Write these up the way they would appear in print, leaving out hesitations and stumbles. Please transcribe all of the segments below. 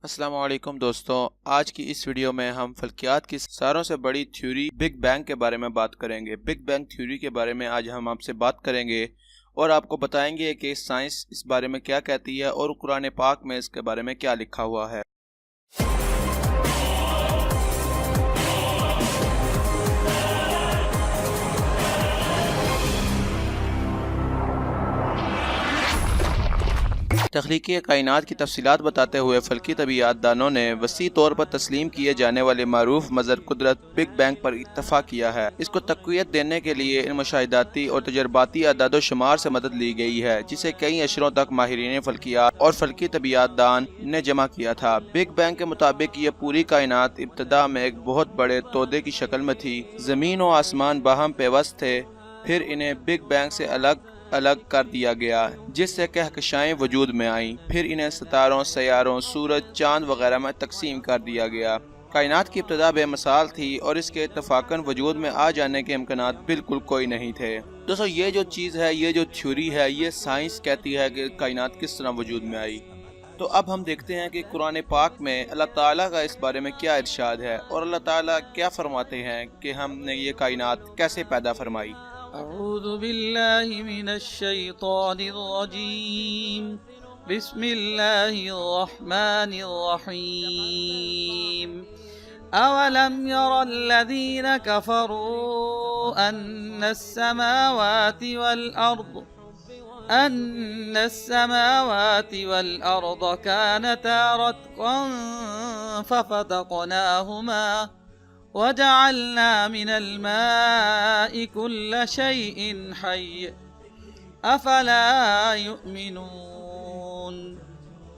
अस्सलाम वालेकुम दोस्तों, आज की इस वीडियो में हम फल्कियात की सारों से बड़ी थ्योरी बिग बैंग के बारे में बात करेंगे। बिग बैंग थ्योरी के बारे में आज हम आपसे बात करेंगे और आपको बताएंगे कि साइंस इस बारे में क्या कहती है और कुरान पाक में इसके बारे में क्या लिखा हुआ है। तख्लीकी कायनात की तफसीलात बताते हुए फल्की तबीयत दानों ने वसी तौर पर तस्लीम किए जाने वाले मारूफ मज़र कुदरत बिग बैंग पर इत्तफाक किया है। इसको तक़वियत देने के लिए इन मुशाहिदाती और तजर्बाती अदाद शुमार से मदद ली गई है, जिसे कई अशरों तक माहिरीन फल्कियात और फल्की तबीयत दान ने जमा किया था। बिग बैंग के मुताबिक ये पूरी कायनात इब्तदा में एक बहुत बड़े तोदे की शक्ल में थी। ज़मीन और आसमान बाहम पेवस्त थे, फिर इन्हें बिग बैंग से अलग अलग कर दिया गया, जिससे कहकशाएं वजूद में आईं। फिर इन्हें सितारों, सैयारों, सूरज, चांद वगैरह में तकसीम कर दिया गया। कायनात की इब्तदा बेमिसाल थी और इसके इत्तफाकन वजूद में आ जाने के इम्कानात बिल्कुल कोई नहीं थे। दोस्तों, ये जो चीज़ है, ये जो थ्योरी है, ये साइंस कहती है कि कायनात किस तरह वजूद में आई। तो अब हम देखते हैं कि कुरान पाक में अल्लाह ताला का इस बारे में क्या इरशाद है और अल्लाह ताला क्या फरमाते हैं कि हमने ये कायनात कैसे पैदा फरमाई। अऊज़ु बिल्लाहि मिनश शैतानिर रजीम। बिस्मिल्लाहिर रहमानिर रहीम। अवलम यरल लज़ीना कफ़रू अन्नस समावाति वल अर्द कानता रत्क़न फफ़तक़नाहुमा वजअलना मिनल माइ कुल्ल शैइन हय्य अफला युमिनून।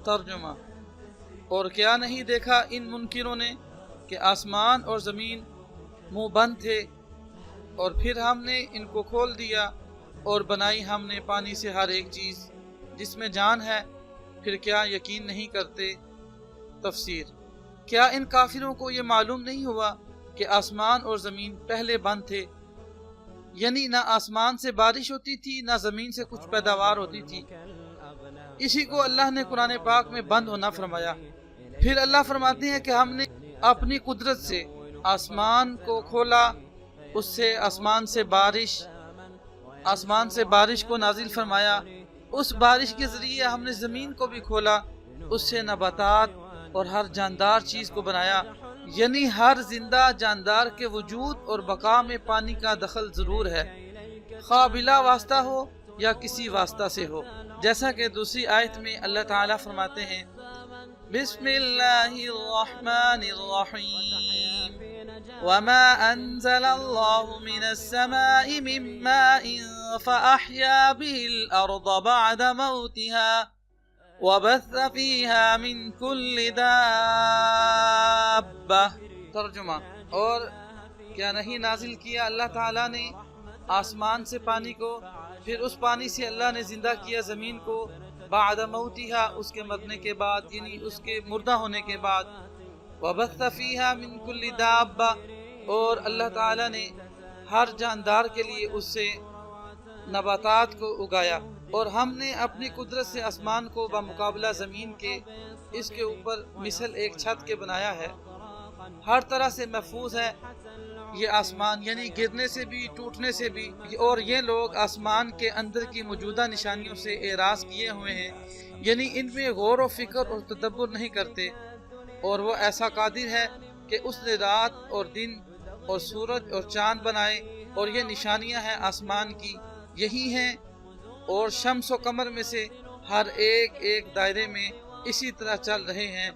तर्जुमा। और क्या नहीं देखा इन मुनकिरों ने कि आसमान और ज़मीन मुँह बंद थे और फिर हमने इनको खोल दिया और बनाई हमने पानी से हर एक चीज़ जिसमें जान है, फिर क्या यकीन नहीं करते। तफसीर। क्या इन काफिरों को ये मालूम नहीं हुआ कि आसमान और ज़मीन पहले बंद थे, यानी ना आसमान से बारिश होती थी ना ज़मीन से कुछ पैदावार होती थी। इसी को अल्लाह ने कुरान पाक में बंद होना फरमाया। फिर अल्लाह फरमाते हैं कि हमने अपनी कुदरत से आसमान को खोला, उससे आसमान से बारिश को नाजिल फरमाया। उस बारिश के ज़रिए हमने ज़मीन को भी खोला, उससे नबातात और हर जानदार चीज़ को बनाया, यानी हर जिंदा जानदार के वजूद और बका में पानी का दखल ज़रूर है, ख़्वा बिला वास्ता हो या किसी वास्ता से हो। जैसा कि दूसरी आयत में अल्लाह ताला फरमाते हैं, बिस्मिल्लाहिर रहमानिर रहीम। वमा अंज़लल्लाहु मिनस समाइ मिन माइन फअहया बिहिल अर्द बअद मौतिहा वबथ फीहा मिन कुल्लि दाब्बा। तर्जुमा। और क्या नहीं नाजिल किया अल्लाह ताला ने आसमान से पानी को, फिर उस पानी से अल्लाह ने जिंदा किया ज़मीन को, बअद मौतिहा, उसके मरने के बाद, यानी उसके मुर्दा होने के बाद, वबथ फीहा मिन कुल्लि दाब्बा, और अल्लाह ताला ने हर जानदार के लिए उससे नबातात को उगाया। और हमने अपनी कुदरत से आसमान को बमुकाबला ज़मीन के इसके ऊपर मिसल एक छत के बनाया है, हर तरह से महफूज है ये आसमान, यानी गिरने से भी, टूटने से भी। और ये लोग आसमान के अंदर की मौजूदा निशानियों से एराज़ किए हुए हैं, यानी इनमें गौर व फिक्र और तदब्बुर नहीं करते। और वो ऐसा कादिर है कि उसने रात और दिन और सूरज और चाँद बनाए, और ये निशानियाँ हैं आसमान की, यही हैं। और शम्स व कमर में से हर एक दायरे में इसी तरह चल रहे हैं,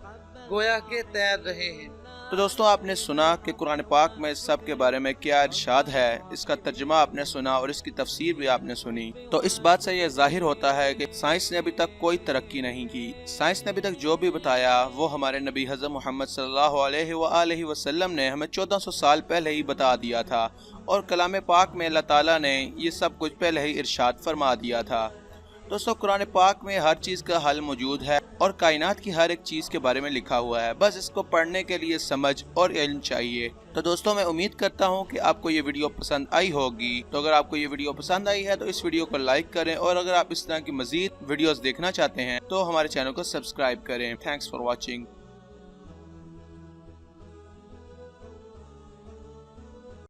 गोया के तैर रहे हैं। तो दोस्तों, आपने सुना कि कुरान पाक में सब के बारे में क्या इरशाद है, इसका तर्जुमा आपने सुना और इसकी तफसीर भी आपने सुनी। तो इस बात से यह जाहिर होता है कि साइंस ने अभी तक कोई तरक्की नहीं की। साइंस ने अभी तक जो भी बताया वो हमारे नबी हज़रत मोहम्मद सल्लल्लाहु अलैहि वसल्लम ने हमें 1400 साल पहले ही बता दिया था, और कलाम पाक में अल्लाह ताला ने ये सब कुछ पहले ही इरशाद फरमा दिया था। दोस्तों, कुरान पाक में हर चीज़ का हल मौजूद है और कायनात की हर एक चीज़ के बारे में लिखा हुआ है, बस इसको पढ़ने के लिए समझ और इल्म चाहिए। तो दोस्तों, मैं उम्मीद करता हूँ कि आपको ये वीडियो पसंद आई होगी। तो अगर आपको ये वीडियो पसंद आई है तो इस वीडियो को लाइक करें, और अगर आप इस तरह की मज़ीद वीडियोस देखना चाहते हैं तो हमारे चैनल को सब्सक्राइब करें। Thanks for watching.